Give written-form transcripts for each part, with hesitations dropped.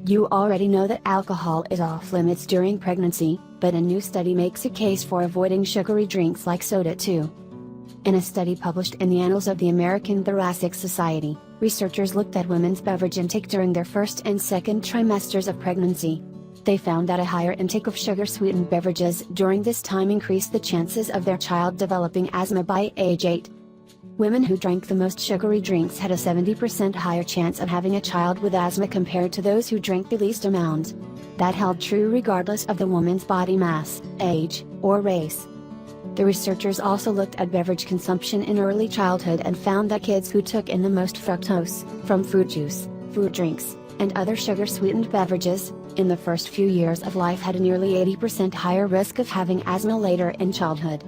You already know that alcohol is off limits during pregnancy, but a new study makes a case for avoiding sugary drinks like soda too. In a study published in the Annals of the American Thoracic Society, researchers looked at women's beverage intake during their first and second trimesters of pregnancy. They found that a higher intake of sugar-sweetened beverages during this time increased the chances of their child developing asthma by age 8. Women who drank the most sugary drinks had a 70% higher chance of having a child with asthma compared to those who drank the least amount. That held true regardless of the woman's body mass, age, or race. The researchers also looked at beverage consumption in early childhood and found that kids who took in the most fructose, from fruit juice, fruit drinks, and other sugar-sweetened beverages, in the first few years of life had a nearly 80% higher risk of having asthma later in childhood.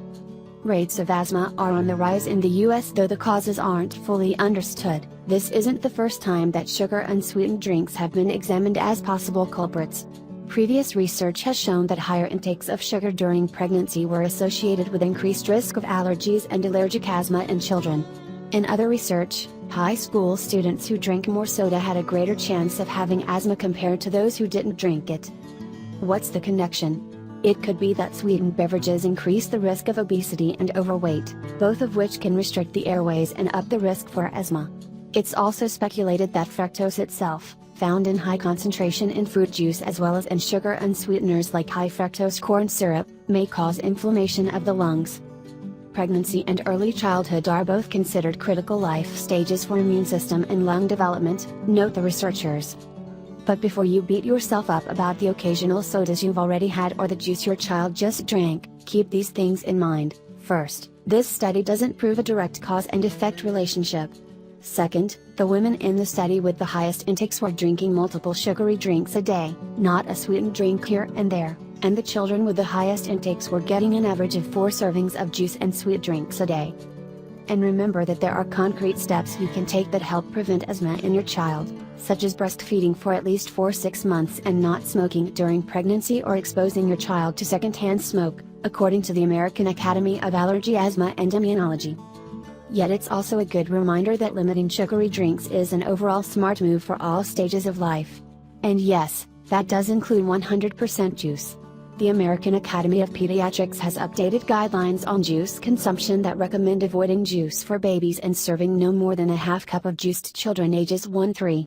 Rates of asthma are on the rise in the US, though the causes aren't fully understood. This isn't the first time that sugar-unsweetened drinks have been examined as possible culprits. Previous research has shown that higher intakes of sugar during pregnancy were associated with increased risk of allergies and allergic asthma in children. In other research, high school students who drank more soda had a greater chance of having asthma compared to those who didn't drink it. What's the connection? It could be that sweetened beverages increase the risk of obesity and overweight, both of which can restrict the airways and up the risk for asthma. It's also speculated that fructose itself, found in high concentration in fruit juice as well as in sugar unsweeteners like high fructose corn syrup, may cause inflammation of the lungs. Pregnancy and early childhood are both considered critical life stages for immune system and lung development, note the researchers. But before you beat yourself up about the occasional sodas you've already had or the juice your child just drank, keep these things in mind. First, this study doesn't prove a direct cause and effect relationship. Second, the women in the study with the highest intakes were drinking multiple sugary drinks a day, not a sweetened drink here and there, and the children with the highest intakes were getting an average of 4 servings of juice and sweet drinks a day. And remember that there are concrete steps you can take that help prevent asthma in your child, such as breastfeeding for at least 4-6 months and not smoking during pregnancy or exposing your child to secondhand smoke, according to the American Academy of Allergy, Asthma and Immunology. Yet it's also a good reminder that limiting sugary drinks is an overall smart move for all stages of life. And yes, that does include 100% juice. The American Academy of Pediatrics has updated guidelines on juice consumption that recommend avoiding juice for babies and serving no more than a half cup of juice to children ages 1-3.